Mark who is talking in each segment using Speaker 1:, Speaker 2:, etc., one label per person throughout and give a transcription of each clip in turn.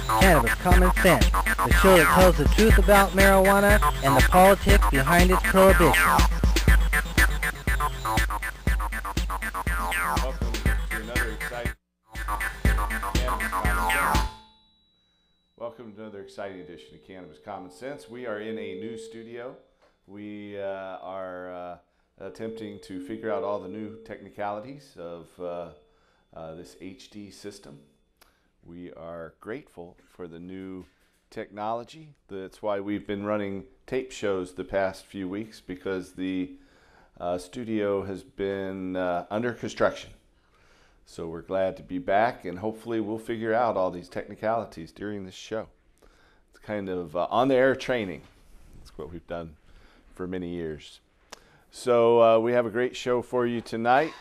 Speaker 1: Cannabis Common Sense, the show that tells the truth about marijuana and the politics behind its prohibition.
Speaker 2: Welcome to another exciting Cannabis Common Sense. Welcome to another exciting edition of Cannabis Common Sense. We are in a new studio. We are attempting to figure out all the new technicalities of this HD system. We are grateful for the new technology. That's why we've been running tape shows the past few weeks, because the studio has been under construction. So we're glad to be back, and hopefully we'll figure out all these technicalities during this show. It's kind of on-the-air training. That's what we've done for many years. So we have a great show for you tonight.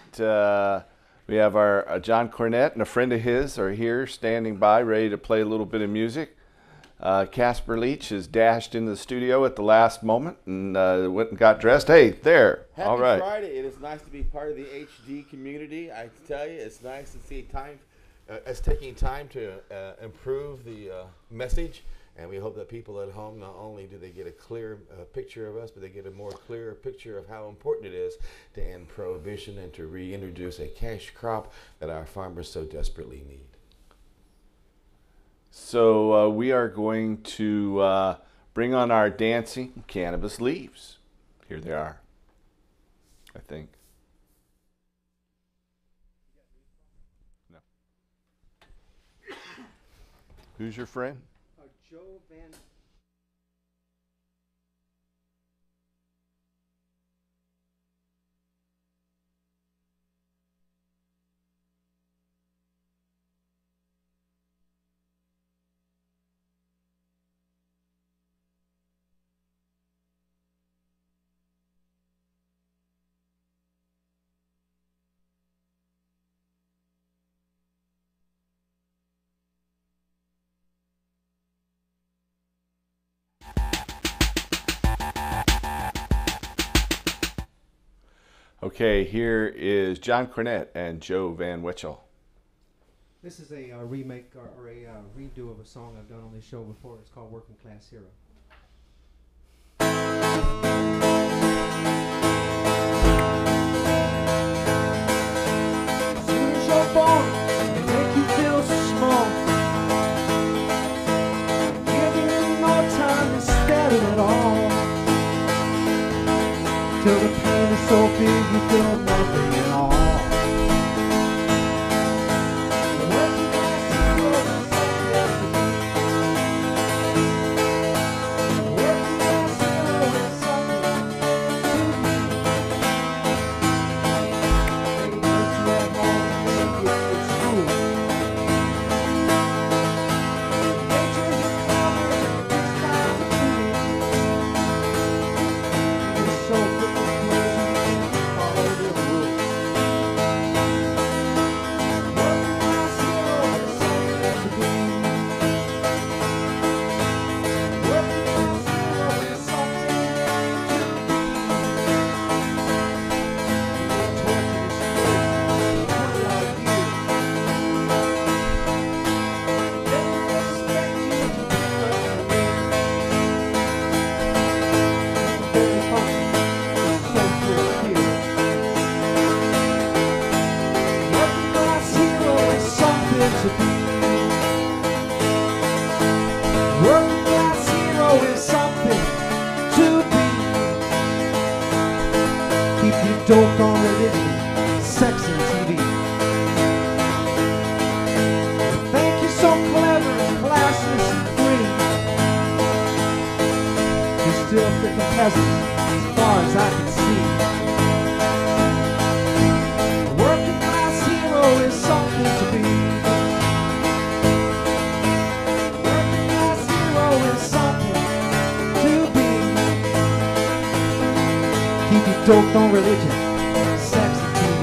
Speaker 2: We have our John Cornett and a friend of his are here standing by, ready to play a little bit of music. Casper Leach has dashed into the studio at the last moment and went and got dressed. Hey, there.
Speaker 3: Happy
Speaker 2: All right.
Speaker 3: Friday. It is nice to be part of the HD community. I tell you, it's nice to see us taking time to improve the message. And we hope that people at home, not only do they get a clear picture of us, but they get a more clear picture of how important it is to end prohibition and to reintroduce a cash crop that our farmers so desperately need.
Speaker 2: So we are going to bring on our dancing cannabis leaves. Here they are, I think. No. Who's your friend?
Speaker 1: Joe Van.
Speaker 2: Okay, here is John Cornett and Joe Van Wetchel.
Speaker 4: This is a remake or a redo of a song I've done on this show before. It's called Working Class Hero. As soon as you're born, they make you feel so small. Give you no time instead of it all. Till the pain is so big you feel nothing at all. Working class hero is something to be. Working class hero is something to be. They hurt you at home and make you at school. They turn you clever and it's time to do. You're so freaking crazy. Follow the rules. Working class hero is something to be. Working class hero is something to be. You're tortured as kids for 20 odd years. They expect you to pick up the rear. Very function is so full of fear. Working class hero is something to be. Working class hero is something to be. Keep you doped on religion, sex and TV. They think you're so clever and classless and free. You're still freaking peasants as far as I can see. Working class hero is something to be. Working class hero is something to be. Keep you doped on religion, sex and TV.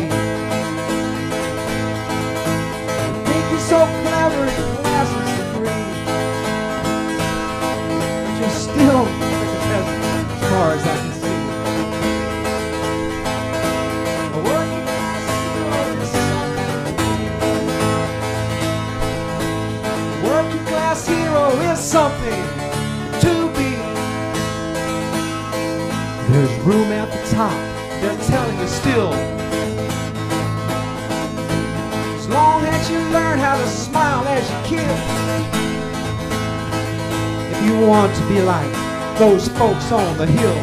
Speaker 4: You think you're so clever and classless and free. But you're still freaking peasants as far as I can see. A working class hero is something to be. Working class hero something to be. There's room at the top, they're telling you still. As long as you learn how to smile as you kill. If you want to be like those folks on the hill.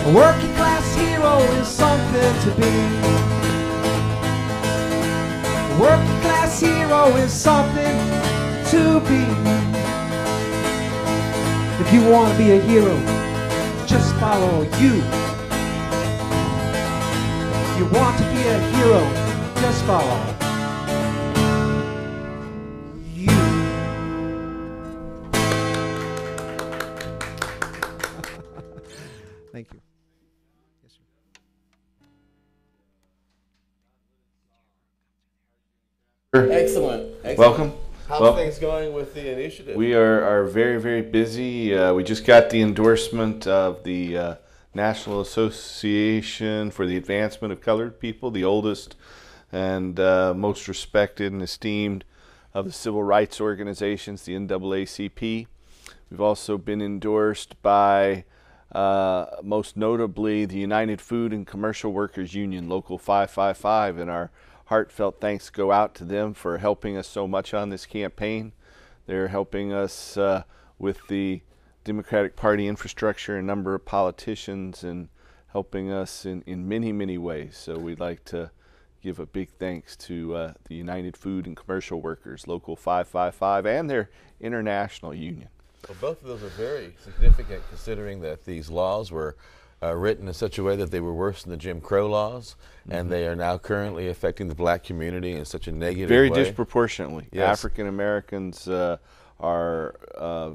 Speaker 4: A working class hero is something to be. A working class hero is something to be. If you want to be a hero, just follow you. If you want to be a hero, just follow you. Thank you. Yes, sir.
Speaker 3: Excellent.
Speaker 2: Welcome.
Speaker 3: How's
Speaker 2: Well,
Speaker 3: things going with the initiative?
Speaker 2: We are very, very busy. We just got the endorsement of the National Association for the Advancement of Colored People, the oldest and most respected and esteemed of the civil rights organizations, the NAACP. We've also been endorsed by, most notably, the United Food and Commercial Workers Union, Local 555, and our heartfelt thanks go out to them for helping us so much on this campaign. They're helping us with the Democratic Party infrastructure, a number of politicians, and helping us in many, many ways. So we'd like to give a big thanks to the United Food and Commercial Workers, Local 555, and their international union.
Speaker 3: Well, both of those are very significant, considering that these laws were written in such a way that they were worse than the Jim Crow laws, and they are now currently affecting the black community in such a negative
Speaker 2: Very
Speaker 3: way.
Speaker 2: disproportionately.
Speaker 3: Yes.
Speaker 2: African Americans are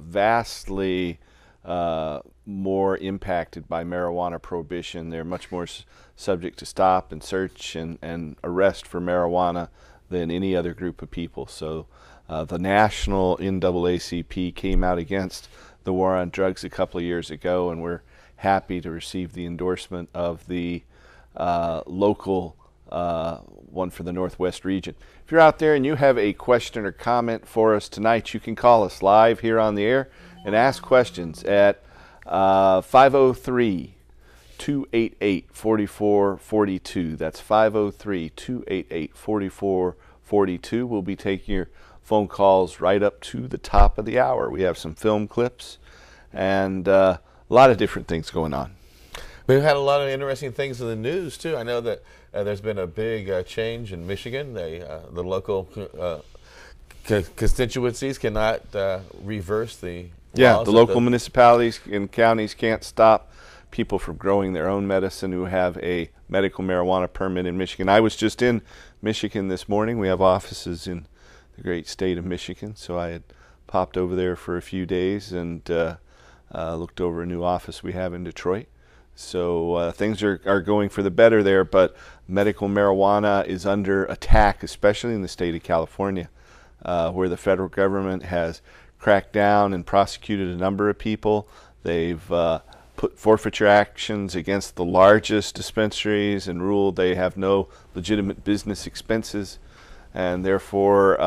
Speaker 2: vastly more impacted by marijuana prohibition. They're much more subject to stop and search and arrest for marijuana than any other group of people. So the national NAACP came out against the war on drugs a couple of years ago, and we're happy to receive the endorsement of the local one for the Northwest region. If you're out there and you have a question or comment for us tonight, you can call us live here on the air and ask questions at 503-288-4442. That's 503-288-4442. We'll be taking your phone calls right up to the top of the hour. We have some film clips and a lot of different things going on.
Speaker 3: We've had a lot of interesting things in the news, too. I know that there's been a big change in Michigan. The local constituencies cannot reverse the laws.
Speaker 2: The local municipalities and counties can't stop people from growing their own medicine who have a medical marijuana permit in Michigan. I was just in Michigan this morning. We have offices in the great state of Michigan, so I had popped over there for a few days and looked over a new office we have in Detroit. So things are going for the better there, but medical marijuana is under attack, especially in the state of California, where the federal government has cracked down and prosecuted a number of people. They've put forfeiture actions against the largest dispensaries and ruled they have no legitimate business expenses, and therefore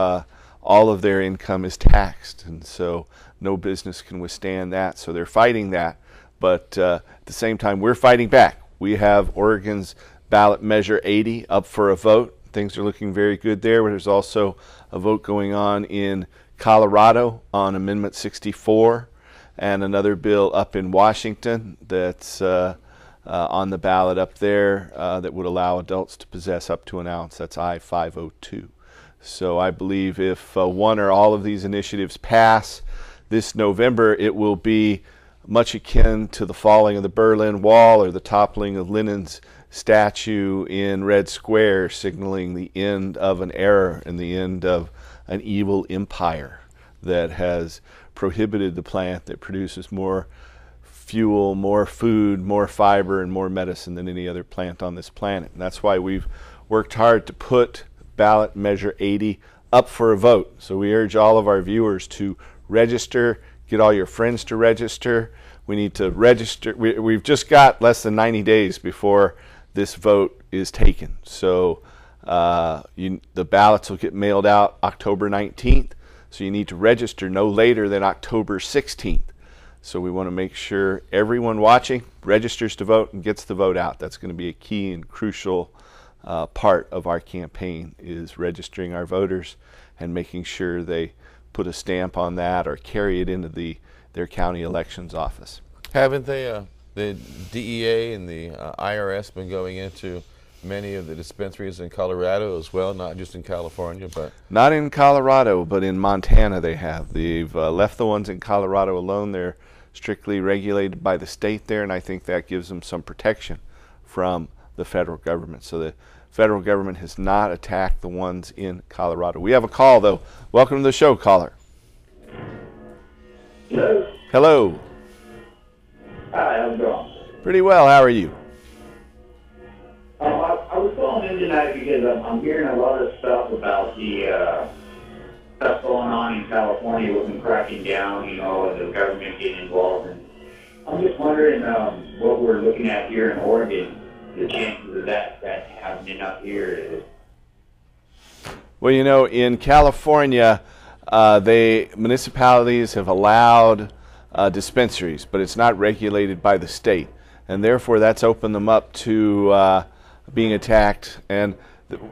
Speaker 2: all of their income is taxed, and so no business can withstand that. So they're fighting that. But at the same time, we're fighting back. We have Oregon's ballot measure 80 up for a vote. Things are looking very good there. There's also a vote going on in Colorado on Amendment 64, and another bill up in Washington that's on the ballot up there that would allow adults to possess up to an ounce. That's I-502. So I believe if one or all of these initiatives pass this November, it will be much akin to the falling of the Berlin Wall or the toppling of Lenin's statue in Red Square, signaling the end of an era and the end of an evil empire that has prohibited the plant that produces more fuel, more food, more fiber, and more medicine than any other plant on this planet. And that's why we've worked hard to put ballot measure 80 up for a vote. So we urge all of our viewers to register. Get all your friends to register. We need to register. We've just got less than 90 days before this vote is taken. So the ballots will get mailed out October 19th. So you need to register no later than October 16th. So we want to make sure everyone watching registers to vote and gets the vote out. That's going to be a key and crucial part of our campaign, is registering our voters and making sure they put a stamp on that or carry it into their county elections office.
Speaker 3: Haven't they, the DEA and the IRS, been going into many of the dispensaries in Colorado as well, not just in California, but...
Speaker 2: Not in Colorado, but in Montana they have. They've left the ones in Colorado alone. They're strictly regulated by the state there, and I think that gives them some protection from the federal government. So the federal government has not attacked the ones in Colorado. We have a call, though. Welcome to the show, caller.
Speaker 5: Hello.
Speaker 2: Hello.
Speaker 5: Hi, how's it going?
Speaker 2: Pretty well. How are you?
Speaker 5: I was calling in tonight because I'm hearing a lot of stuff about the stuff going on in California with them cracking down, you know, and the government getting involved. And I'm just wondering what we're looking at here in Oregon, the chances of that happening up here.
Speaker 2: Well, you know, in California, municipalities have allowed dispensaries, but it's not regulated by the state, and therefore that's opened them up to being attacked. And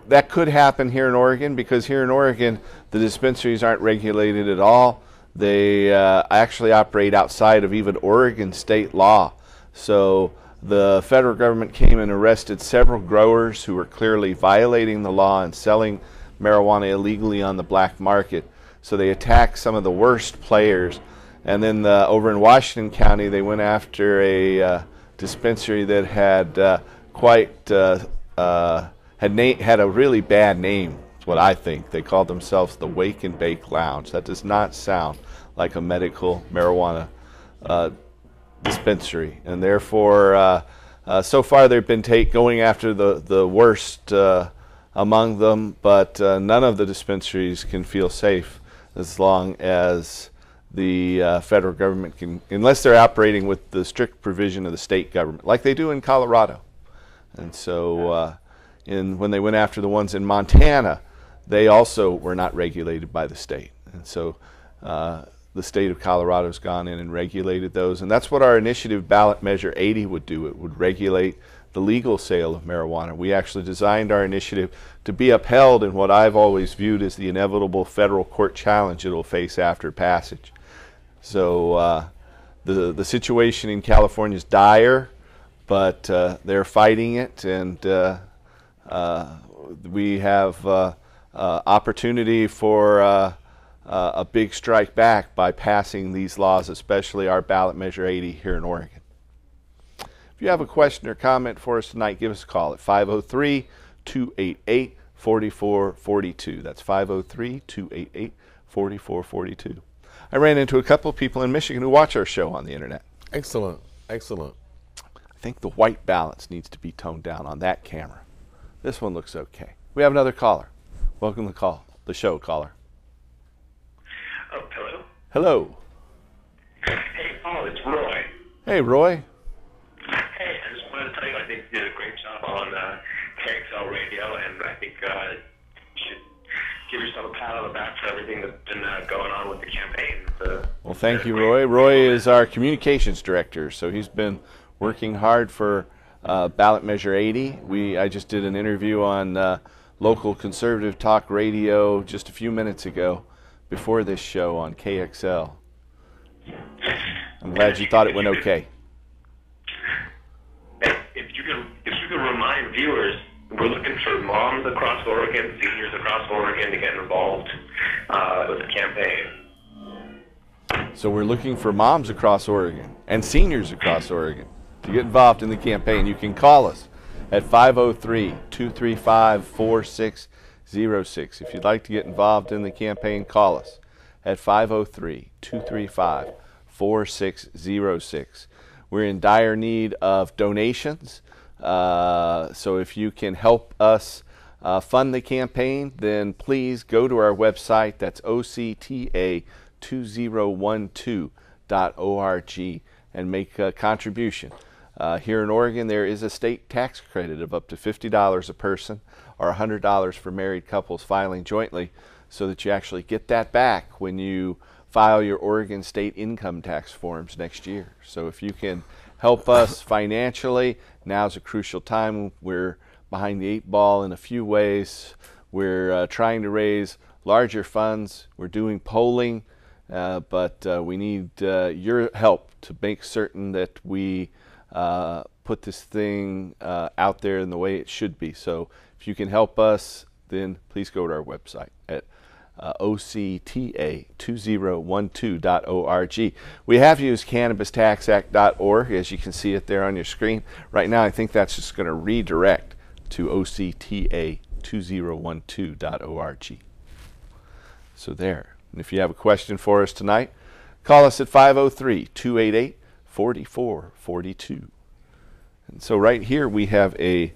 Speaker 2: that could happen here in Oregon, because here in Oregon the dispensaries aren't regulated at all. They actually operate outside of even Oregon state law. So the federal government came and arrested several growers who were clearly violating the law and selling marijuana illegally on the black market. So they attacked some of the worst players. And then over in Washington County, they went after a dispensary that had had a really bad name. That's what I think. They called themselves the Wake and Bake Lounge. That does not sound like a medical marijuana dispensary. And therefore, so far they've been going after the worst among them, but none of the dispensaries can feel safe as long as the federal government can, unless they're operating with the strict provision of the state government, like they do in Colorado. And so when they went after the ones in Montana, they also were not regulated by the state. And so the state of Colorado has gone in and regulated those. And that's what our initiative, Ballot Measure 80, would do. It would regulate the legal sale of marijuana. We actually designed our initiative to be upheld in what I've always viewed as the inevitable federal court challenge it will face after passage. So the situation in California is dire, but they're fighting it, and we have opportunity for a big strike back by passing these laws, especially our Ballot Measure 80 here in Oregon. If you have a question or comment for us tonight, give us a call at 503-288-4442. That's 503-288-4442. I ran into a couple of people in Michigan who watch our show on the internet.
Speaker 3: Excellent, excellent.
Speaker 2: I think the white balance needs to be toned down on that camera. This one looks okay. We have another caller. Welcome to the show, caller.
Speaker 6: Oh, hello?
Speaker 2: Hello.
Speaker 6: Hey, Paul, it's Roy.
Speaker 2: Hey, Roy.
Speaker 6: Hey, I just wanted to tell you I think you did a great job on KXL Radio, and I think you should give yourself a pat on the back for everything that's been going on with the campaign.
Speaker 2: Well, thank you, Roy. Roy is our communications director, so he's been working hard for Ballot Measure 80. I just did an interview on local conservative talk radio just a few minutes ago before this show on KXL. I'm glad you thought it went okay.
Speaker 6: If you could remind viewers, we're looking for moms across Oregon, seniors across Oregon to get involved with the campaign.
Speaker 2: So we're looking for moms across Oregon and seniors across Oregon to get involved in the campaign. You can call us at 503-235-4606. If you'd like to get involved in the campaign, call us at 503-235-4606. We're in dire need of donations, so if you can help us fund the campaign, then please go to our website. That's octa2012.org and make a contribution. Here in Oregon, there is a state tax credit of up to $50 a person, or $100 for married couples filing jointly. so that you actually get that back when you file your Oregon state income tax forms next year. So if you can help us financially, now's a crucial time. We're behind the 8 ball in a few ways. We're trying to raise larger funds. We're doing polling, but we need your help to make certain that we put this thing out there in the way it should be. So if you can help us, then please go to our website at octa2012.org. We have used cannabistaxact.org, as you can see it there on your screen. Right now, I think that's just going to redirect to octa2012.org. So there. And if you have a question for us tonight, call us at 503-288-4442. And so right here we have a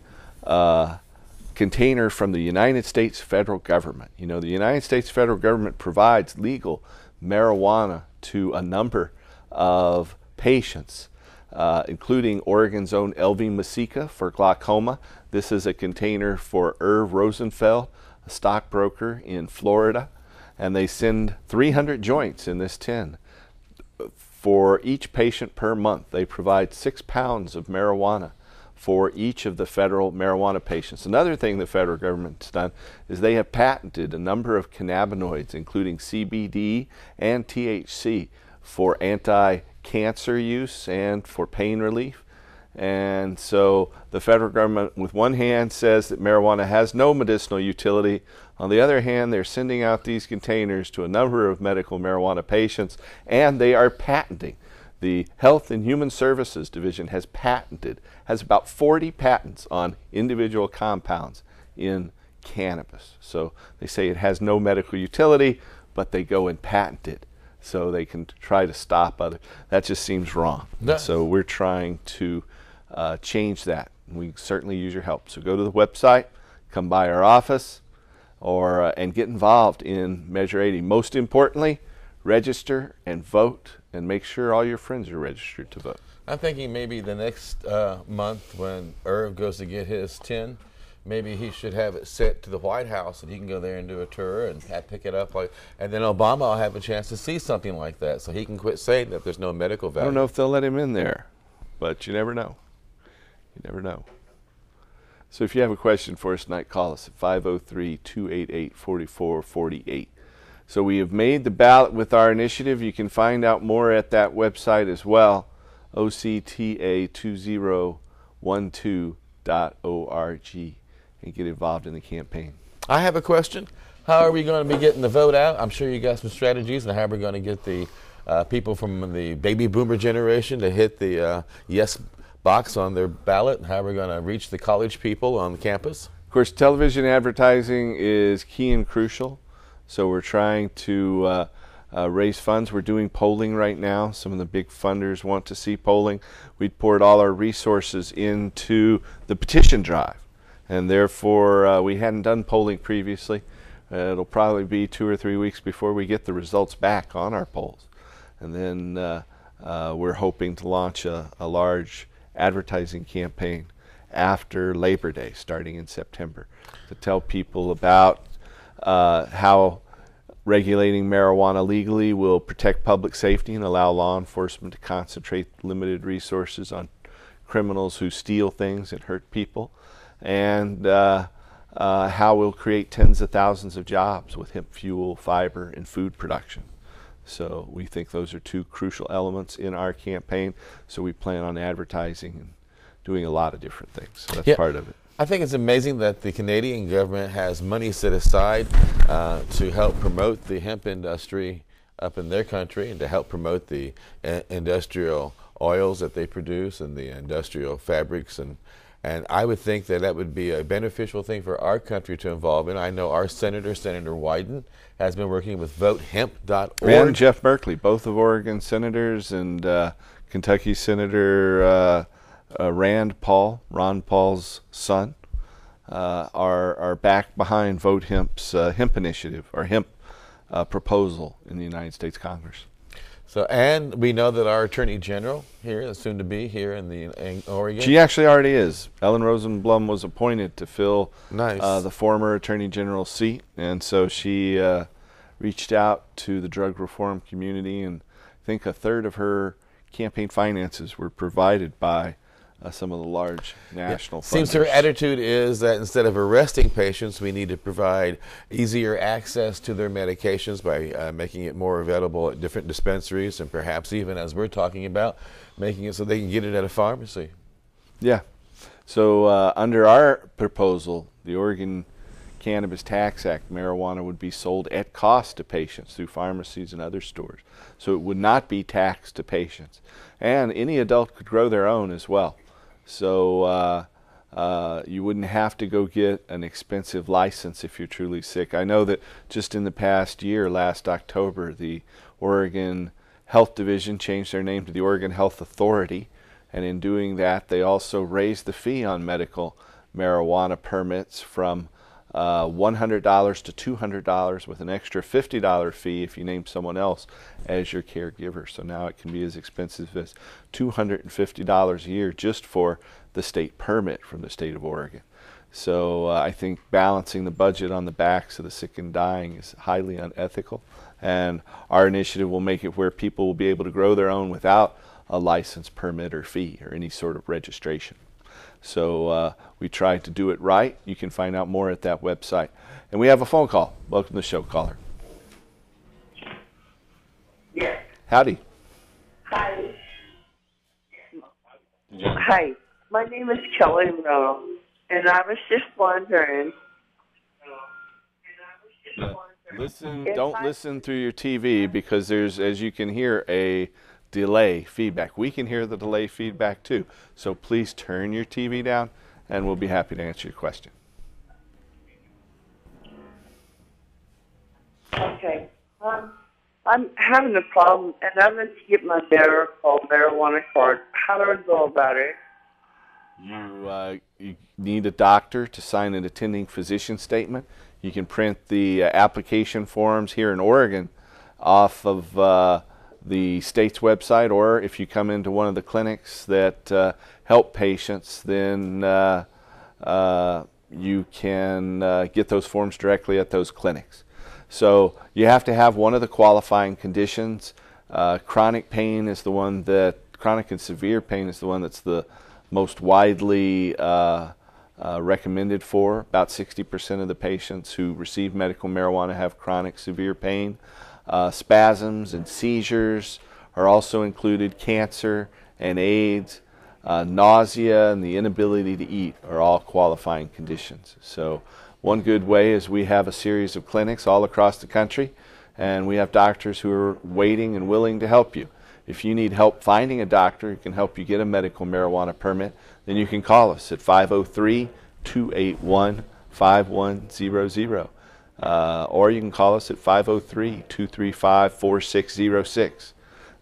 Speaker 2: container from the United States federal government. You know, the United States federal government provides legal marijuana to a number of patients, including Oregon's own Elvie Masica for glaucoma. This is a container for Irv Rosenfeld, a stockbroker in Florida, and they send 300 joints in this tin. For each patient per month, they provide 6 pounds of marijuana for each of the federal marijuana patients. Another thing the federal government's done is they have patented a number of cannabinoids, including CBD and THC, for anti-cancer use and for pain relief. And so the federal government, with one hand, says that marijuana has no medicinal utility. On the other hand, they're sending out these containers to a number of medical marijuana patients, and they are patenting. The Health and Human Services Division has about 40 patents on individual compounds in cannabis. So they say it has no medical utility, but they go and patent it so they can try to stop other. That just seems wrong. So we're trying to change that. We certainly use your help. So go to the website, come by our office, or and get involved in Measure 80. Most importantly, register and vote, and make sure all your friends are registered to vote.
Speaker 3: I'm thinking maybe the next month when Irv goes to get his tin, maybe he should have it sent to the White House and he can go there and do a tour and pick it up. And then Obama will have a chance to see something like that so he can quit saying that there's no medical value.
Speaker 2: I don't know if they'll let him in there, but you never know. You never know. So if you have a question for us tonight, call us at 503-288-4448. So we have made the ballot with our initiative. You can find out more at that website as well, octa2012.org, and get involved in the campaign.
Speaker 3: I have a question. How are we going to be getting the vote out? I'm sure you got some strategies on how we're going to get the people from the baby boomer generation to hit the yes box on their ballot, and how we're going to reach the college people on campus.
Speaker 2: Of course, television advertising is key and crucial. So we're trying to raise funds. We're doing polling right now. Some of the big funders want to see polling. We poured all our resources into the petition drive, and therefore we hadn't done polling previously. It'll probably be 2 or 3 weeks before we get the results back on our polls. And then we're hoping to launch a large advertising campaign after Labor Day, starting in September, to tell people about how regulating marijuana legally will protect public safety and allow law enforcement to concentrate limited resources on criminals who steal things and hurt people, and how we'll create tens of thousands of jobs with hemp fuel, fiber, and food production. So we think those are 2 crucial elements in our campaign. So we plan on advertising and doing a lot of different things. So that's part of it.
Speaker 3: I think it's amazing that the Canadian government has money set aside to help promote the hemp industry up in their country and to help promote the industrial oils that they produce and the industrial fabrics. And I would think that that would be a beneficial thing for our country to involve in. I know our Senator Wyden, has been working with votehemp.org.
Speaker 2: And Jeff Merkley, both of Oregon senators, and Kentucky Senator Ron Paul's son, are back behind Vote Hemp's hemp initiative, or hemp proposal in the United States Congress.
Speaker 3: So, and we know that our Attorney General here, soon to be here in Oregon.
Speaker 2: She actually already is. Ellen Rosenblum was appointed to fill
Speaker 3: Nice.
Speaker 2: the former Attorney General's seat, and so she reached out to the drug reform community, and I think a third of her campaign finances were provided by some of the large national funders.
Speaker 3: Seems her attitude is that instead of arresting patients, we need to provide easier access to their medications by making it more available at different dispensaries, and perhaps even, as we're talking about, making it so they can get it at a pharmacy.
Speaker 2: Yeah. So under our proposal, the Oregon Cannabis Tax Act, marijuana would be sold at cost to patients through pharmacies and other stores. So it would not be taxed to patients. And any adult could grow their own as well. So you wouldn't have to go get an expensive license if you're truly sick. I know that just in the past year, last October, the Oregon Health Division changed their name to the Oregon Health Authority, and in doing that, they also raised the fee on medical marijuana permits from $100 to $200 with an extra $50 fee if you name someone else as your caregiver. So now it can be as expensive as $250 a year just for the state permit from the state of Oregon. So I think balancing the budget on the backs of the sick and dying is highly unethical, and our initiative will make it where people will be able to grow their own without a license, permit, or fee or any sort of registration. So we tried to do it right. You can find out more at that website. And we have a phone call. Welcome to the show, caller.
Speaker 7: Yes.
Speaker 2: Howdy.
Speaker 7: Hi. Hi. My name is Kelly Rowe, and I was just wondering.
Speaker 2: Don't listen through your TV, because there's, as you can hear, a delay feedback. We can hear the delay feedback too. So please turn your TV down, and we'll be happy to answer your question.
Speaker 7: Okay. I'm having a problem, and I'm going to get my marijuana card. How do I go about it?
Speaker 2: You need a doctor to sign an attending physician statement. You can print the application forms here in Oregon off of the state's website, or if you come into one of the clinics that help patients, then you can get those forms directly at those clinics. So you have to have one of the qualifying conditions. Chronic pain is the one that, chronic and severe pain is the one that's the most widely recommended for. About 60% of the patients who receive medical marijuana have chronic severe pain. Spasms and seizures are also included. Cancer and AIDS, nausea, and the inability to eat are all qualifying conditions. So one good way is we have a series of clinics all across the country, and we have doctors who are waiting and willing to help you. If you need help finding a doctor who can help you get a medical marijuana permit, then you can call us at 503-281-5100. Or you can call us at 503-235-4606.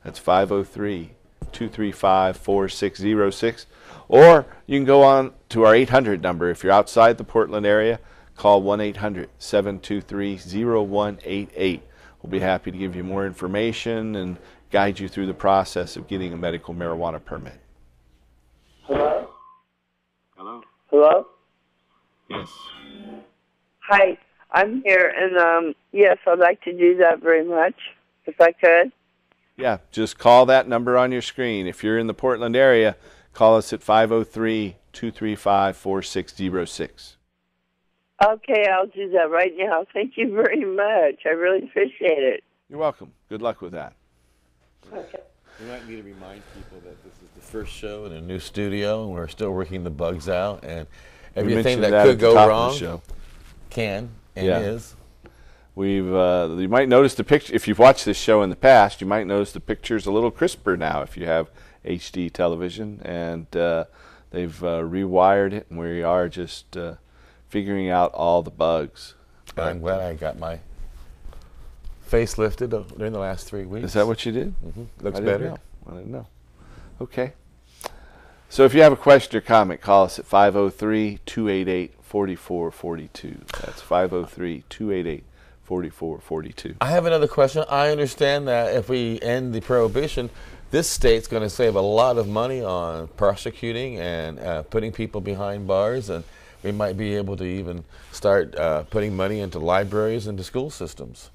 Speaker 2: That's 503-235-4606. Or you can go on to our 800 number. If you're outside the Portland area, call 1-800-723-0188. We'll be happy to give you more information and guide you through the process of getting a medical marijuana permit.
Speaker 7: Hello?
Speaker 2: Hello?
Speaker 7: Hello?
Speaker 2: Yes.
Speaker 7: Hi. I'm here, and yes, I'd like to do that very much, if I could.
Speaker 2: Yeah, just call that number on your screen. If you're in the Portland area, call us at 503-235-4606.
Speaker 7: Okay, I'll do that right now. Thank you very much. I really appreciate it.
Speaker 2: You're welcome. Good luck with that.
Speaker 7: Okay.
Speaker 3: We might need to remind people that this is the first show in a new studio, and we're still working the bugs out, and everything that could go wrong can and is.
Speaker 2: We've you might notice the picture, if you've watched this show in the past, you might notice the picture's a little crisper now if you have HD television, and they've rewired it, and we are just figuring out all the bugs.
Speaker 3: I'm glad I got my face lifted during the last 3 weeks.
Speaker 2: Is that what you did?
Speaker 3: Mm-hmm. Looks
Speaker 2: I
Speaker 3: better.
Speaker 2: I didn't know. Okay. So if you have a question or comment, call us at 503-288-4442. That's 503-288-4442. 44 or 42.
Speaker 3: I have another question. I understand that if we end the prohibition, this state's going to save a lot of money on prosecuting and putting people behind bars, and we might be able to even start putting money into libraries and to school systems.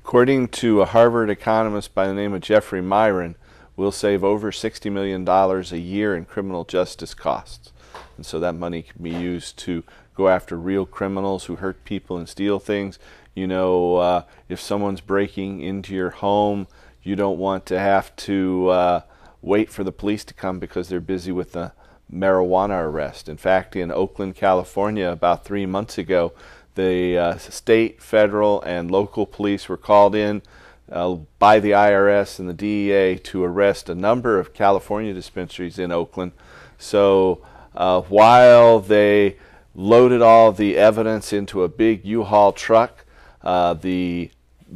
Speaker 2: According to a Harvard economist by the name of Jeffrey Myron, we'll save over $60 million a year in criminal justice costs. And so that money can be used to go after real criminals who hurt people and steal things. You know, if someone's breaking into your home, you don't want to have to wait for the police to come because they're busy with the marijuana arrest. In fact, in Oakland, California, about 3 months ago, the state, federal, and local police were called in by the IRS and the DEA to arrest a number of California dispensaries in Oakland. So while they loaded all the evidence into a big U-Haul truck, the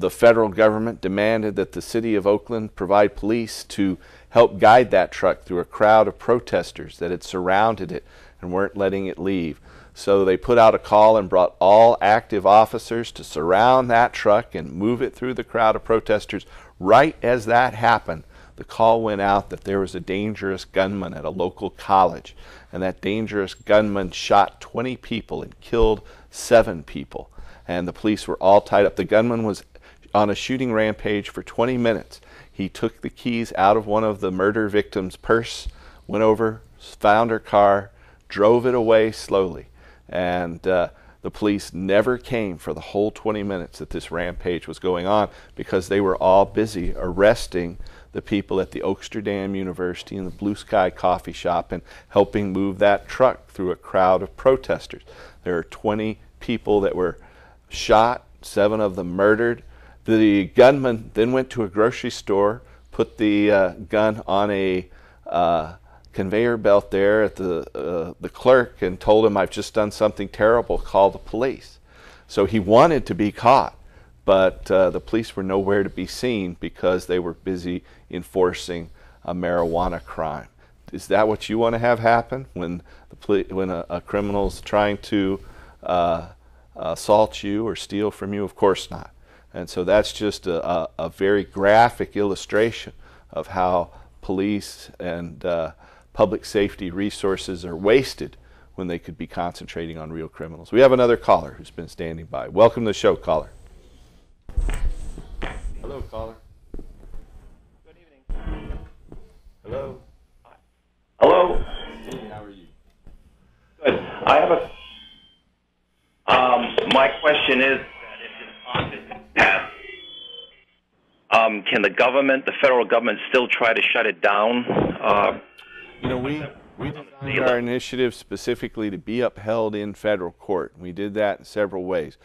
Speaker 2: federal government demanded that the city of Oakland provide police to help guide that truck through a crowd of protesters that had surrounded it and weren't letting it leave. So they put out a call and brought all active officers to surround that truck and move it through the crowd of protesters. Right as that happened, the call went out that there was a dangerous gunman at a local college, and that dangerous gunman shot 20 people and killed 7 people. And the police were all tied up. The gunman was on a shooting rampage for 20 minutes. He took the keys out of one of the murder victim's purse, went over, found her car, drove it away slowly. And the police never came for the whole 20 minutes that this rampage was going on because they were all busy arresting the people at the Oaksterdam University and the Blue Sky Coffee Shop and helping move that truck through a crowd of protesters. There are 20 people that were shot, 7 of them murdered. The gunman then went to a grocery store, put the gun on a conveyor belt there at the clerk and told him, "I've just done something terrible, call the police." So he wanted to be caught, but the police were nowhere to be seen because they were busy enforcing a marijuana crime. Is that what you want to have happen when a criminal's trying to assault you or steal from you? Of course not. And so that's just a very graphic illustration of how police and public safety resources are wasted when they could be concentrating on real criminals. We have another caller who's been standing by. Welcome to the show, caller. Hello, caller.
Speaker 6: Good evening.
Speaker 2: Hello.
Speaker 6: Hello.
Speaker 2: Hey, how are you?
Speaker 6: Good. I have a. My question is that if this office is passed, can the government, the federal government, still try to shut it down?
Speaker 2: You know, we designed our initiative specifically to be upheld in federal court. We did that in several ways.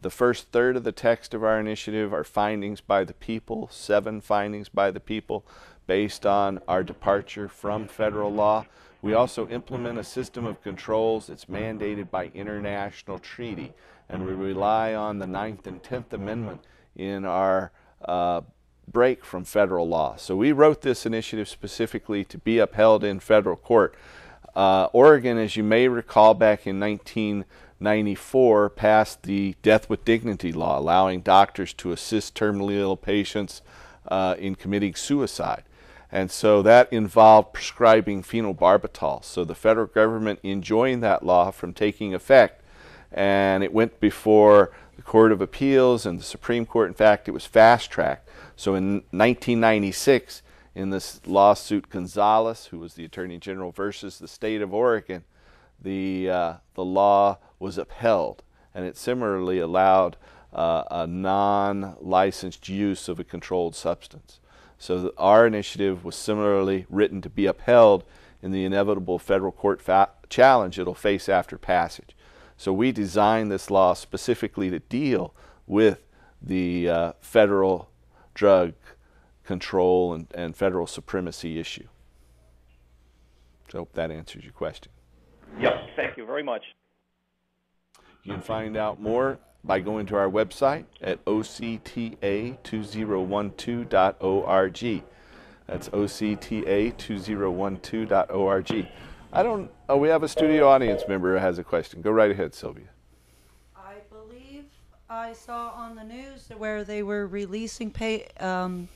Speaker 2: The first third of the text of our initiative are findings by the people, 7 findings by the people based on our departure from federal law. We also implement a system of controls that's mandated by international treaty, and we rely on the 9th and 10th Amendment in our break from federal law. So we wrote this initiative specifically to be upheld in federal court. Oregon, as you may recall, back in 1994, passed the Death with Dignity law, allowing doctors to assist terminally ill patients in committing suicide. And so that involved prescribing phenobarbital. So the federal government enjoined that law from taking effect, and it went before the Court of Appeals and the Supreme Court. In fact, it was fast-tracked. So in 1996, in this lawsuit, Gonzalez, who was the Attorney General, versus the state of Oregon, the law was upheld, and it similarly allowed a non-licensed use of a controlled substance. So our initiative was similarly written to be upheld in the inevitable federal court challenge it'll face after passage. So we designed this law specifically to deal with the federal drug control and federal supremacy issue. So I hope that answers your question.
Speaker 6: Yep. Thank you very much.
Speaker 2: You can find out more by going to our website at octa2012.org. That's octa2012.org. We have a studio audience member who has a question. Go right ahead, Sylvia.
Speaker 8: I believe I saw on the news where they were releasing patrons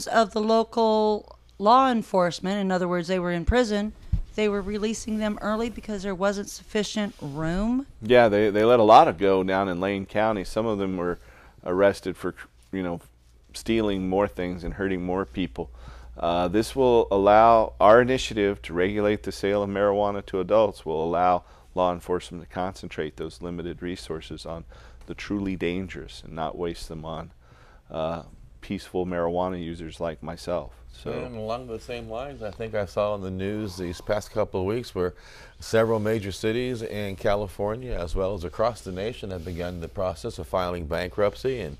Speaker 8: of the local law enforcement. In other words, they were in prison. They were releasing them early because there wasn't sufficient room.
Speaker 2: Yeah, they let a lot of go down in Lane County. Some of them were arrested for, stealing more things and hurting more people. This will allow our initiative to regulate the sale of marijuana to adults will allow law enforcement to concentrate those limited resources on the truly dangerous and not waste them on peaceful marijuana users like myself. So,
Speaker 3: and along the same lines, I think I saw in the news these past couple of weeks where several major cities in California as well as across the nation have begun the process of filing bankruptcy and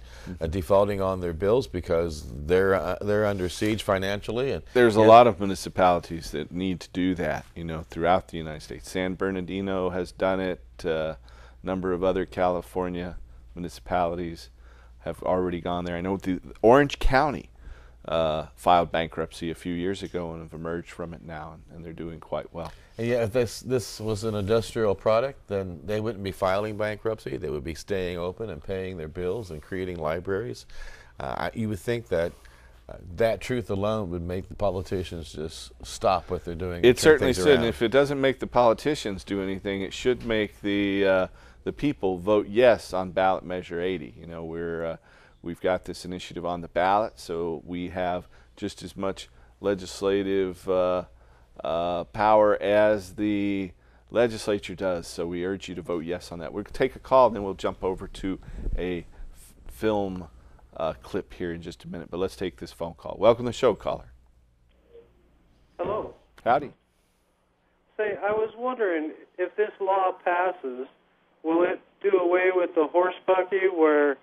Speaker 3: defaulting on their bills because they're under siege financially. And
Speaker 2: there's a lot of municipalities that need to do that, throughout the United States. San Bernardino has done it. A number of other California municipalities have already gone there. I know the Orange County filed bankruptcy a few years ago and have emerged from it now, and they're doing quite well.
Speaker 3: And yeah, if this was an industrial product, then they wouldn't be filing bankruptcy. They would be staying open and paying their bills and creating libraries. You would think that that truth alone would make the politicians just stop what they're doing.
Speaker 2: It certainly should, and if it doesn't make the politicians do anything, it should make the people vote yes on ballot measure 80. We've got this initiative on the ballot, so we have just as much legislative power as the legislature does. So we urge you to vote yes on that. We'll take a call, then we'll jump over to a film clip here in just a minute. But let's take this phone call. Welcome to the show, caller.
Speaker 9: Hello.
Speaker 2: Howdy.
Speaker 9: Say, I was wondering if this law passes, will it do away with the horse bucky where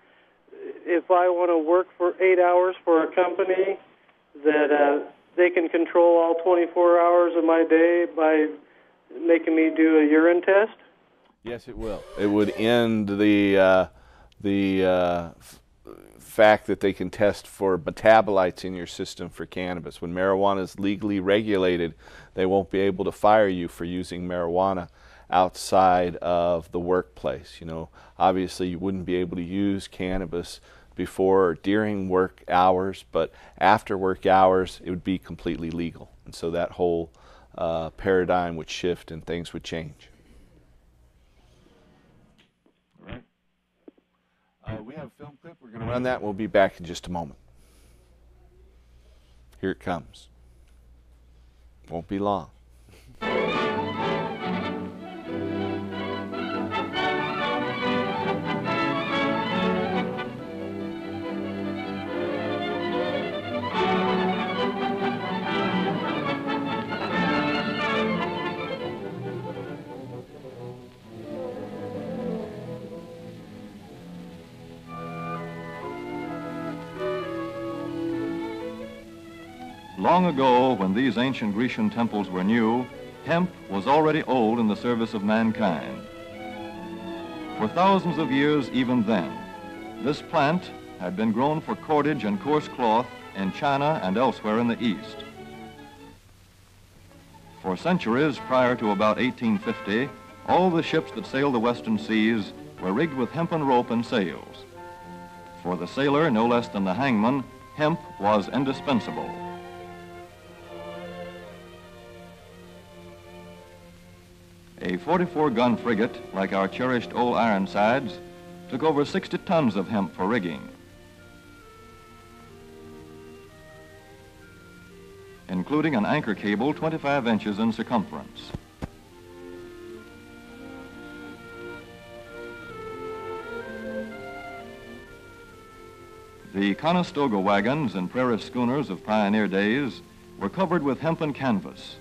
Speaker 9: if I want to work for 8 hours for a company, that they can control all 24 hours of my day by making me do a urine test?
Speaker 2: Yes, it will. It would end the fact that they can test for metabolites in your system for cannabis. When marijuana is legally regulated, they won't be able to fire you for using marijuana outside of the workplace. Obviously you wouldn't be able to use cannabis before or during work hours, but after work hours it would be completely legal, and so that whole paradigm would shift and things would change. All right. We have a film clip. We're going to run that. We'll be back in just a moment. Here it comes. Won't be long.
Speaker 10: Long ago, when these ancient Grecian temples were new, hemp was already old in the service of mankind. For thousands of years even then, this plant had been grown for cordage and coarse cloth in China and elsewhere in the East. For centuries prior to about 1850, all the ships that sailed the western seas were rigged with hempen rope and sails. For the sailor, no less than the hangman, hemp was indispensable. A 44-gun frigate, like our cherished old Ironsides, took over 60 tons of hemp for rigging, including an anchor cable 25 inches in circumference. The Conestoga wagons and prairie schooners of pioneer days were covered with hempen canvas.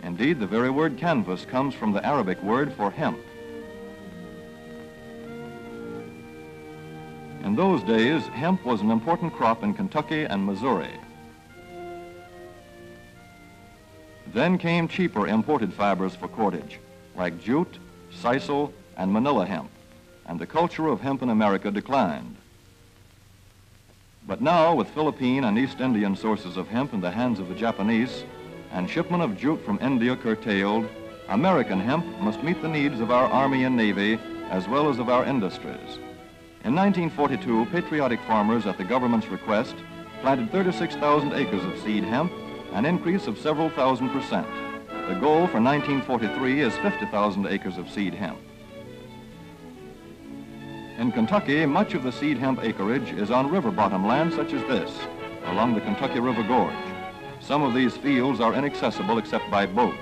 Speaker 10: Indeed, the very word canvas comes from the Arabic word for hemp. In those days, hemp was an important crop in Kentucky and Missouri. Then came cheaper imported fibers for cordage, like jute, sisal, and manila hemp, and the culture of hemp in America declined. But now, with Philippine and East Indian sources of hemp in the hands of the Japanese, and shipment of jute from India curtailed, American hemp must meet the needs of our Army and Navy as well as of our industries. In 1942, patriotic farmers at the government's request planted 36,000 acres of seed hemp, an increase of several thousand%. The goal for 1943 is 50,000 acres of seed hemp. In Kentucky, much of the seed hemp acreage is on river bottom land such as this, along the Kentucky River Gorge. Some of these fields are inaccessible except by boat.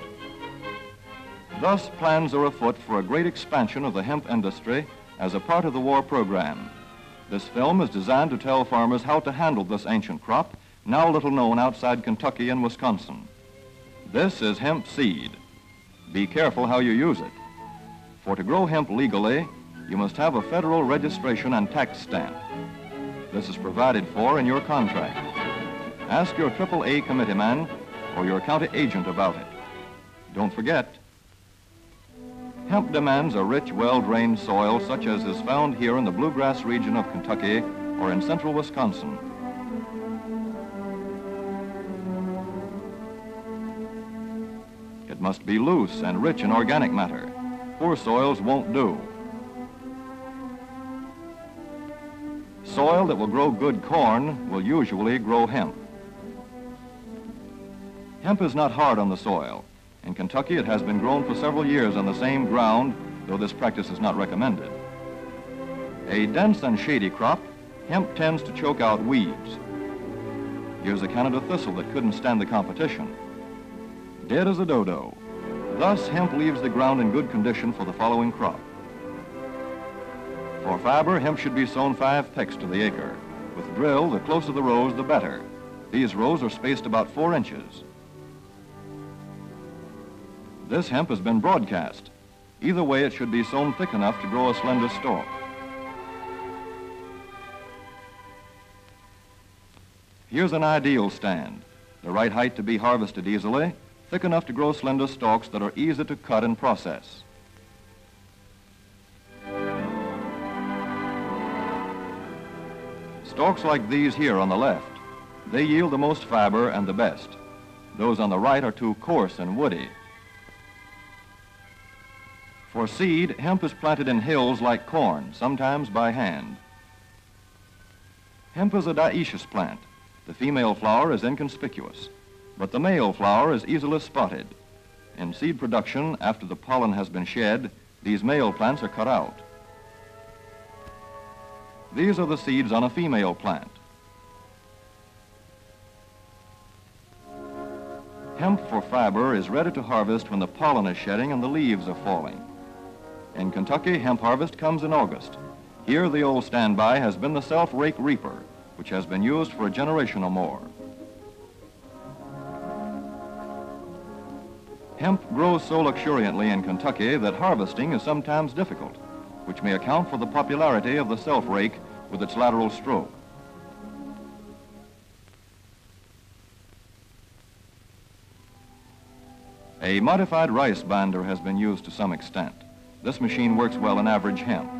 Speaker 10: Thus, plans are afoot for a great expansion of the hemp industry as a part of the war program. This film is designed to tell farmers how to handle this ancient crop, now little known outside Kentucky and Wisconsin. This is hemp seed. Be careful how you use it. For to grow hemp legally, you must have a federal registration and tax stamp. This is provided for in your contract. Ask your AAA committeeman or your county agent about it. Don't forget, hemp demands a rich, well-drained soil such as is found here in the bluegrass region of Kentucky or in central Wisconsin. It must be loose and rich in organic matter. Poor soils won't do. Soil that will grow good corn will usually grow hemp. Hemp is not hard on the soil. In Kentucky, it has been grown for several years on the same ground, though this practice is not recommended. A dense and shady crop, hemp tends to choke out weeds. Here's a Canada thistle that couldn't stand the competition. Dead as a dodo. Thus, hemp leaves the ground in good condition for the following crop. For fiber, hemp should be sown 5 pecks to the acre. With drill, the closer the rows, the better. These rows are spaced about 4 inches. This hemp has been broadcast. Either way, it should be sown thick enough to grow a slender stalk. Here's an ideal stand. The right height to be harvested easily, thick enough to grow slender stalks that are easy to cut and process. Stalks like these here on the left, they yield the most fiber and the best. Those on the right are too coarse and woody. For seed, hemp is planted in hills like corn, sometimes by hand. Hemp is a dioecious plant. The female flower is inconspicuous, but the male flower is easily spotted. In seed production, after the pollen has been shed, these male plants are cut out. These are the seeds on a female plant. Hemp for fiber is ready to harvest when the pollen is shedding and the leaves are falling. In Kentucky, hemp harvest comes in August. Here, the old standby has been the self-rake reaper, which has been used for a generation or more. Hemp grows so luxuriantly in Kentucky that harvesting is sometimes difficult, which may account for the popularity of the self-rake with its lateral stroke. A modified rice binder has been used to some extent. This machine works well in average hemp.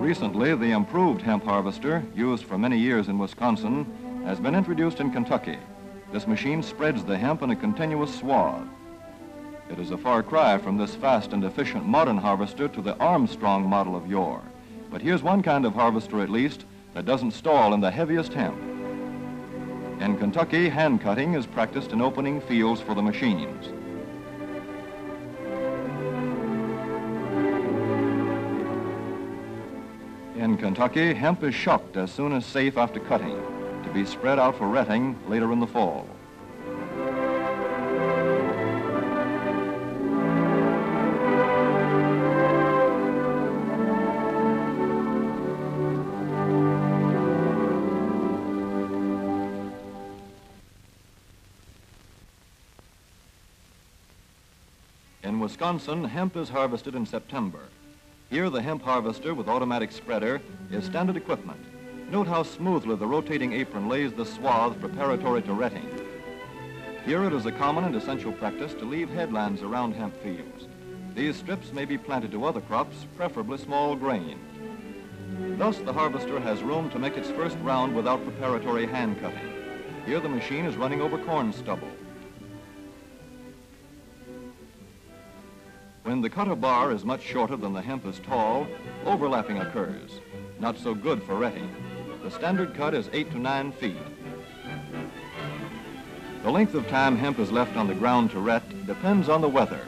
Speaker 10: Recently, the improved hemp harvester, used for many years in Wisconsin, has been introduced in Kentucky. This machine spreads the hemp in a continuous swath. It is a far cry from this fast and efficient modern harvester to the Armstrong model of yore. But here's one kind of harvester, at least, that doesn't stall in the heaviest hemp. In Kentucky, hand cutting is practiced in opening fields for the machines. In Kentucky, hemp is shucked as soon as safe after cutting, to be spread out for retting later in the fall. In Wisconsin, hemp is harvested in September. Here, the hemp harvester with automatic spreader is standard equipment. Note how smoothly the rotating apron lays the swath preparatory to retting. Here it is a common and essential practice to leave headlands around hemp fields. These strips may be planted to other crops, preferably small grain. Thus, the harvester has room to make its first round without preparatory hand cutting. Here the machine is running over corn stubble. When the cutter bar is much shorter than the hemp is tall, overlapping occurs. Not so good for retting. The standard cut is 8 to 9 feet. The length of time hemp is left on the ground to ret depends on the weather.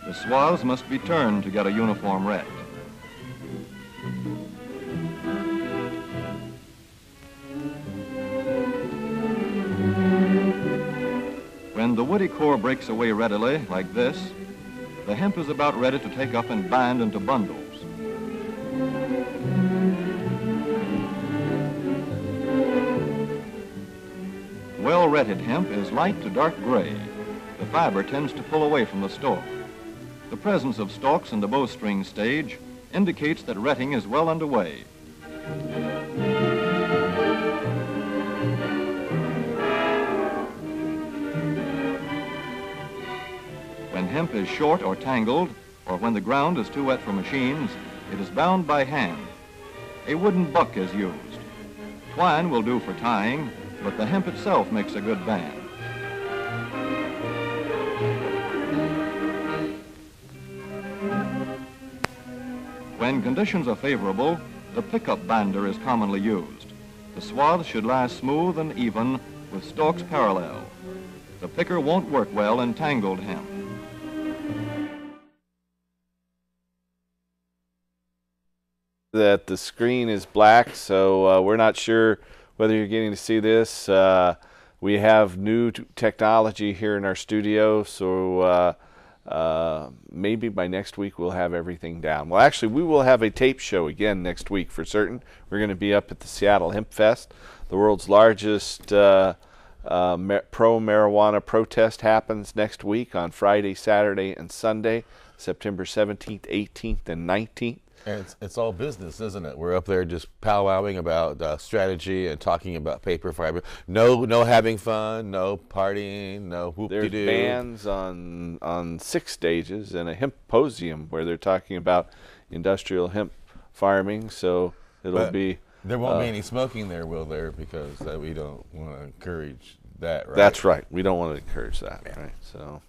Speaker 10: The swaths must be turned to get a uniform ret. When the woody core breaks away readily, like this, the hemp is about ready to take up and bind into bundles. Well-retted hemp is light to dark gray. The fiber tends to pull away from the stalk. The presence of stalks in the bowstring stage indicates that retting is well underway. When hemp is short or tangled, or when the ground is too wet for machines, it is bound by hand. A wooden buck is used. Twine will do for tying, but the hemp itself makes a good band. When conditions are favorable, the pickup binder is commonly used. The swath should lie smooth and even with stalks parallel. The picker won't work well in tangled hemp.
Speaker 2: That the screen is black, so we're not sure whether you're getting to see this. We have new technology here in our studio, so maybe by next week we'll have everything down. Well, actually, we will have a tape show again next week for certain. We're going to be up at the Seattle Hemp Fest. The world's largest pro-marijuana protest happens next week on Friday, Saturday, and Sunday, September 17th, 18th, and 19th.
Speaker 3: And it's all business, isn't it? We're up there just powwowing about strategy and talking about paper fiber. No having fun, no partying, no whoop-de-doo.
Speaker 2: There's bands on 6 stages and a hemposium where they're talking about industrial hemp farming. So it'll be.
Speaker 3: There won't be any smoking there, will there? Because we don't want to encourage that, right?
Speaker 2: That's right. We don't want to encourage that, right? So.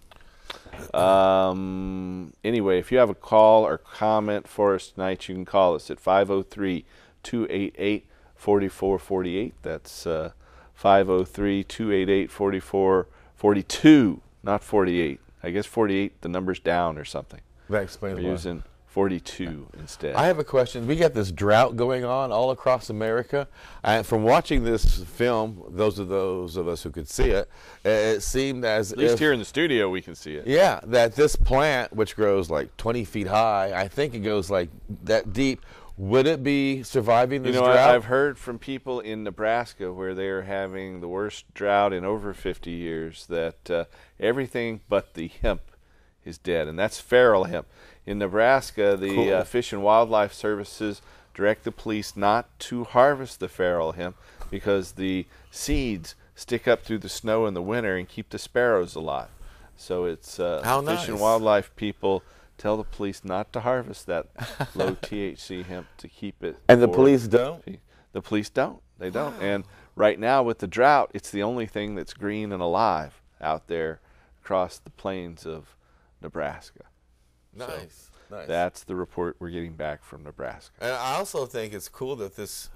Speaker 2: Anyway, if you have a call or comment for us tonight, you can call us at 503-288-4448. That's 503-288-4442, not 48. I guess 48, the number's down or something.
Speaker 3: That explains
Speaker 2: We're
Speaker 3: why.
Speaker 2: using 42 instead.
Speaker 3: I have a question. We got this drought going on all across America. From watching this film, those of us who could see it, it seemed as
Speaker 2: at least here in the studio we can see it.
Speaker 3: Yeah, that this plant, which grows like 20 feet high, I think it goes like that deep. Would it be surviving this drought?
Speaker 2: I've heard from people in Nebraska where they're having the worst drought in over 50 years that everything but the hemp is dead, and that's feral hemp. In Nebraska, the Fish and Wildlife Services direct the police not to harvest the feral hemp because the seeds stick up through the snow in the winter and keep the sparrows alive. So it's Fish and Wildlife people tell the police not to harvest that low THC hemp to keep it.
Speaker 3: And the police don't?
Speaker 2: The police don't. They don't. And right now with the drought, it's the only thing that's green and alive out there across the plains of Nebraska.
Speaker 3: Nice. Nice.
Speaker 2: That's the report we're getting back from Nebraska.
Speaker 3: And I also think it's cool that this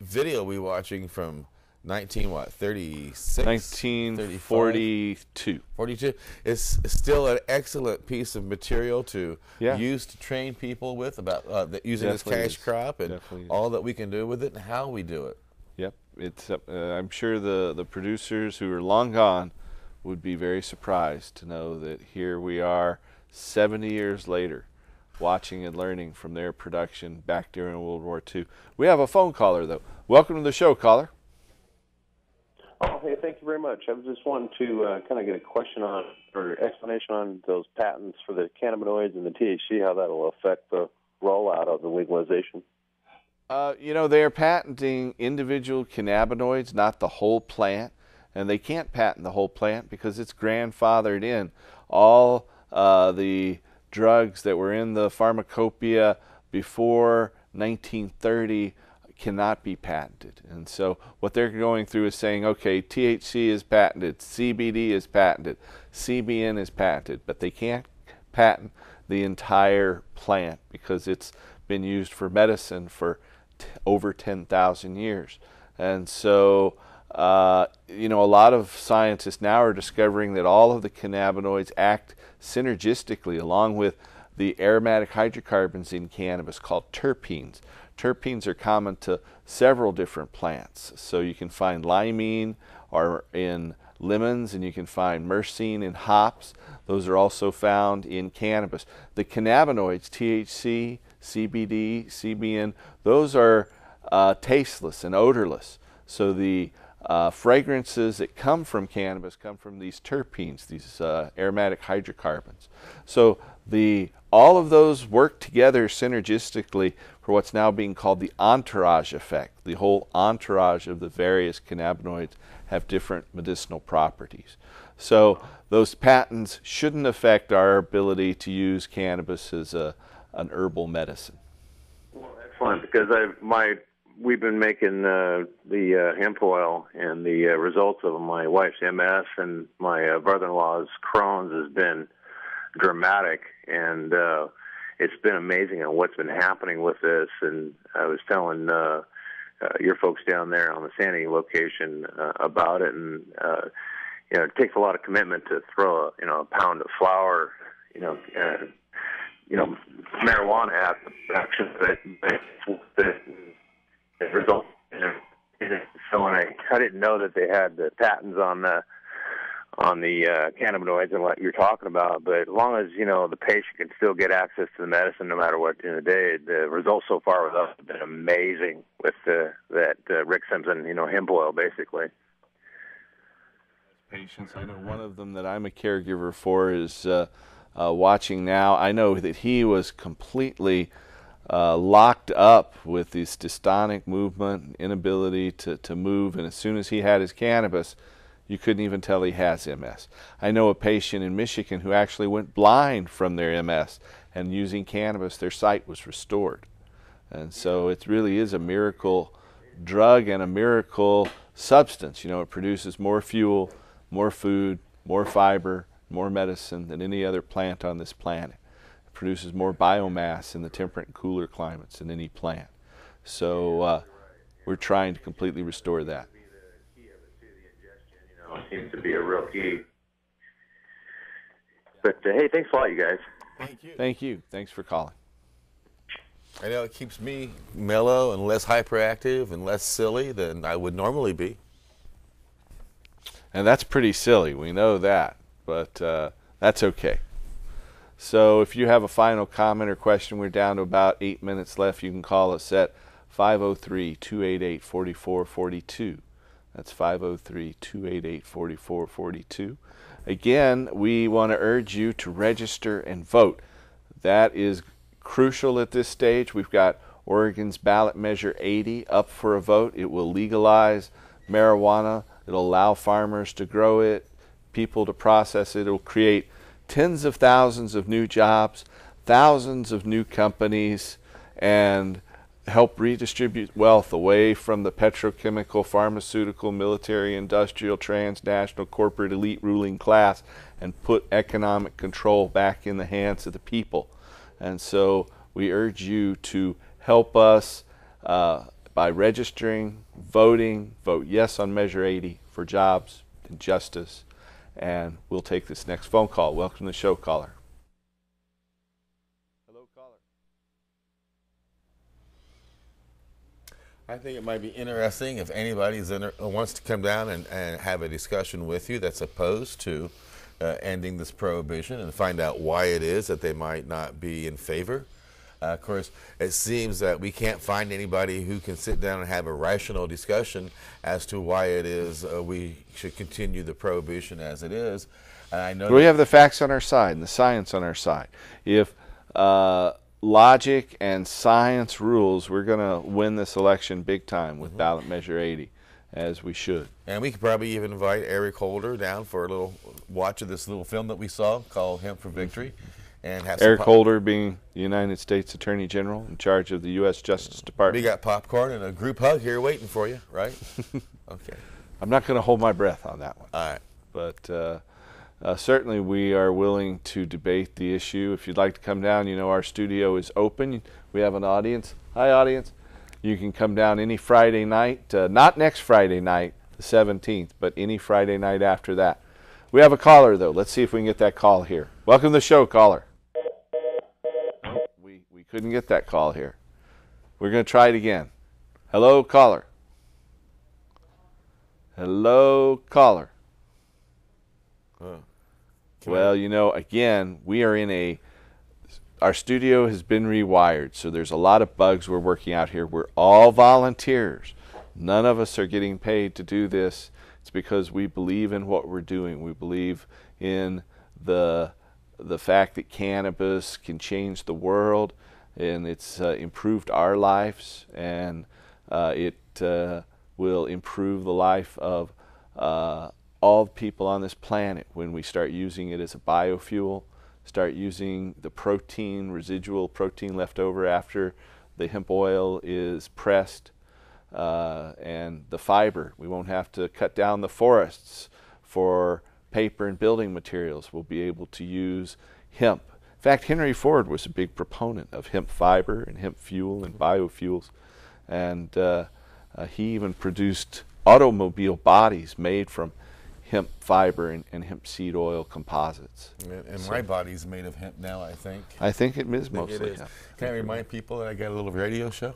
Speaker 3: video we're watching from 1942 is still an excellent piece of material to use to train people with about using this cash crop and all that we can do with it and how we do it.
Speaker 2: Yep. It's I'm sure the producers who are long gone would be very surprised to know that here we are 70 years later watching and learning from their production back during World War II. We have a phone caller, though. Welcome to the show, caller.
Speaker 11: Oh, hey, thank you very much. I was just wanting to kind of get a question on, or explanation on those patents for the cannabinoids and the THC, how that will affect the rollout of the legalization.
Speaker 2: They're patenting individual cannabinoids, not the whole plant, and they can't patent the whole plant because it's grandfathered in. All the drugs that were in the pharmacopoeia before 1930 cannot be patented. And so what they're going through is saying, okay, THC is patented, CBD is patented, CBN is patented, but they can't patent the entire plant because it's been used for medicine for over 10,000 years. And so, you know, a lot of scientists now are discovering that all of the cannabinoids act synergistically along with the aromatic hydrocarbons in cannabis called terpenes. Terpenes are common to several different plants. So you can find limonene or in lemons, and you can find myrcene in hops. Those are also found in cannabis. The cannabinoids, THC, CBD, CBN, those are tasteless and odorless. So the fragrances that come from cannabis come from these terpenes, these aromatic hydrocarbons. So all of those work together synergistically for what's now being called the entourage effect. The whole entourage of the various cannabinoids have different medicinal properties. So those patents shouldn't affect our ability to use cannabis as an herbal medicine.
Speaker 11: Well, excellent, because we've been making the hemp oil, and the results of my wife's MS and my brother-in-law's Crohn's has been dramatic, and it's been amazing on what's been happening with this. And I was telling your folks down there on the Sandy location about it, and you know, it takes a lot of commitment to throw a pound of flour, marijuana at the production of it, but it results in it. So when I didn't know that they had the patents on the cannabinoids and what you're talking about, but as long as the patient can still get access to the medicine no matter what, at the end of the day, the results so far with us have been amazing with that Rick Simpson hemp oil, basically.
Speaker 2: Patients, I know one of them that I'm a caregiver for is watching now. I know that he was completely locked up with this dystonic movement, inability to move, and as soon as he had his cannabis, you couldn't even tell he has MS. I know a patient in Michigan who actually went blind from their MS, and using cannabis, their sight was restored. And so it really is a miracle drug and a miracle substance. It produces more fuel, more food, more fiber, more medicine than any other plant on this planet. It produces more biomass in the temperate and cooler climates than any plant. So we're trying to completely restore that.
Speaker 11: Seems to be a real key. But hey, thanks a lot, you guys.
Speaker 3: Thank you.
Speaker 2: Thank you. Thanks for calling.
Speaker 3: I know it keeps me mellow and less hyperactive and less silly than I would normally be.
Speaker 2: And that's pretty silly. We know that, but that's okay. So if you have a final comment or question, we're down to about 8 minutes left. You can call us at 503-288-4442. That's 503-288-4442. Again, we want to urge you to register and vote. That is crucial at this stage. We've got Oregon's ballot measure 80 up for a vote. It will legalize marijuana. It'll allow farmers to grow it, people to process it. It'll create tens of thousands of new jobs, thousands of new companies, and help redistribute wealth away from the petrochemical, pharmaceutical, military, industrial, transnational, corporate elite ruling class and put economic control back in the hands of the people. And so we urge you to help us by registering, voting, vote yes on Measure 80 for jobs and justice. And we'll take this next phone call. Welcome to the show, caller. Hello, caller.
Speaker 3: I think it might be interesting if anybody wants to come down and have a discussion with you that's opposed to ending this prohibition and find out why it is that they might not be in favor. Of course, it seems that we can't find anybody who can sit down and have a rational discussion as to why it is we should continue the prohibition as it is. And I know
Speaker 2: we have the facts on our side and the science on our side. If logic and science rules, we're going to win this election big time with ballot measure 80, as we should.
Speaker 3: And we could probably even invite Eric Holder down for a little watch of this little film that we saw called Hemp for Victory. and have
Speaker 2: Eric
Speaker 3: some
Speaker 2: Holder being the United States Attorney General in charge of the U.S. Justice Department.
Speaker 3: We got popcorn and a group hug here waiting for you, right? Okay.
Speaker 2: I'm not going to hold my breath on that one.
Speaker 3: All right.
Speaker 2: But certainly we are willing to debate the issue. If you'd like to come down, you know our studio is open. We have an audience. Hi, audience. You can come down any Friday night, not next Friday night, the 17th, but any Friday night after that. We have a caller, though. Let's see if we can get that call here. Welcome to the show, caller. Nope, we couldn't get that call here. We're going to try it again. Hello, caller. Hello, caller. Well, you know, again, we are in our studio has been rewired, so there's a lot of bugs we're working out here. We're all volunteers. None of us are getting paid to do this. It's because we believe in what we're doing. We believe in the fact that cannabis can change the world, and it's improved our lives, and it will improve the life of all the people on this planet when we start using it as a biofuel, start using the protein, residual protein left over after the hemp oil is pressed, and the fiber. We won't have to cut down the forests for paper and building materials. We'll be able to use hemp. In fact, Henry Ford was a big proponent of hemp fiber and hemp fuel and biofuels, and he even produced automobile bodies made from hemp fiber and hemp seed oil composites.
Speaker 3: And so my body's made of hemp now, I think.
Speaker 2: I think it is mostly hemp.
Speaker 3: Can I remind people that I got a little radio show?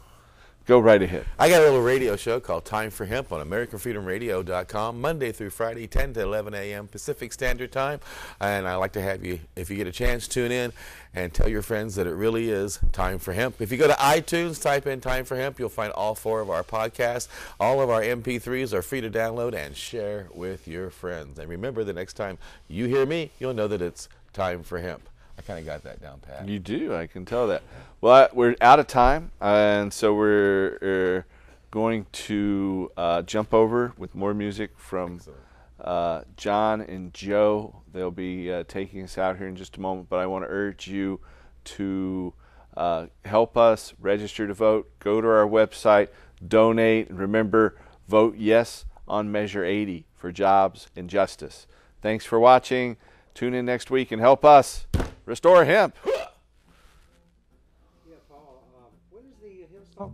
Speaker 2: Go right ahead.
Speaker 3: I got a little radio show called Time for Hemp on AmericanFreedomRadio.com, Monday through Friday, 10 to 11 a.m. Pacific Standard Time. And I'd like to have you, if you get a chance, tune in and tell your friends that it really is Time for Hemp. If you go to iTunes, type in Time for Hemp, you'll find all 4 of our podcasts. All of our MP3s are free to download and share with your friends. And remember, the next time you hear me, you'll know that it's Time for Hemp. I kind of got that down pat.
Speaker 2: You do. I can tell that. Well, we're out of time, and so we're going to jump over with more music from John and Joe. They'll be taking us out here in just a moment, but I want to urge you to help us register to vote. Go to our website, donate, and remember, vote yes on Measure 80 for jobs and justice. Thanks for watching. Tune in next week and help us restore hemp.
Speaker 4: Yeah, Paul, when is the hemp stalk?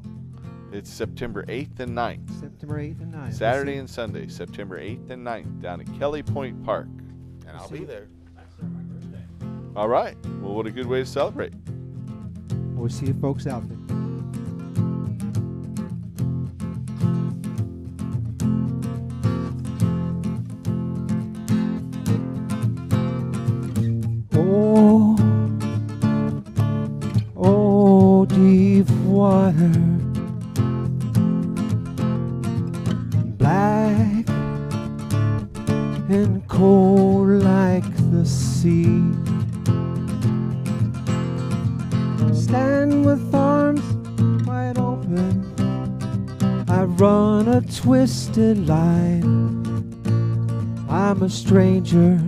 Speaker 2: It's September 8th and 9th.
Speaker 4: September 8th and 9th.
Speaker 2: Saturday and Sunday, September 8th and 9th, down at Kelly Point Park.
Speaker 3: And I'll be there.
Speaker 9: That's my birthday.
Speaker 2: All right. Well, what a good way to celebrate.
Speaker 4: We'll see you folks out there. Oh, deep water, black and cold like the sea. Stand with arms wide open, I run a twisted line. I'm a stranger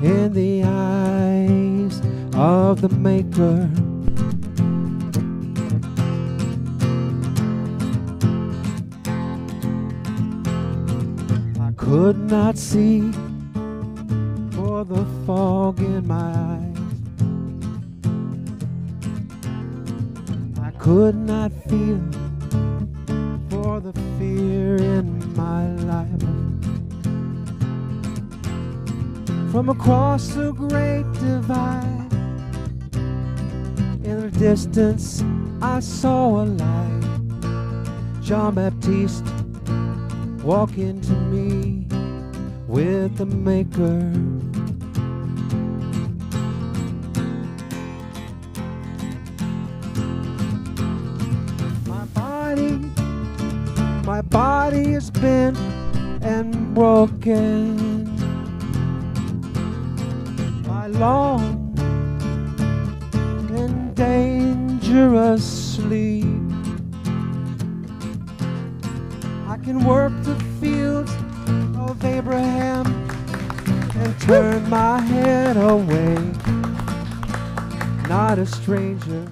Speaker 4: in the eyes of the Maker. I could not see for the fog in my eyes. I could not feel for the fear in my life. From across the great divide, in the distance I saw a light. John Baptiste walking to me with the Maker. My body is bent and broken. My long and dangerous sleep. I can work the fields of Abraham and turn my head away. not a stranger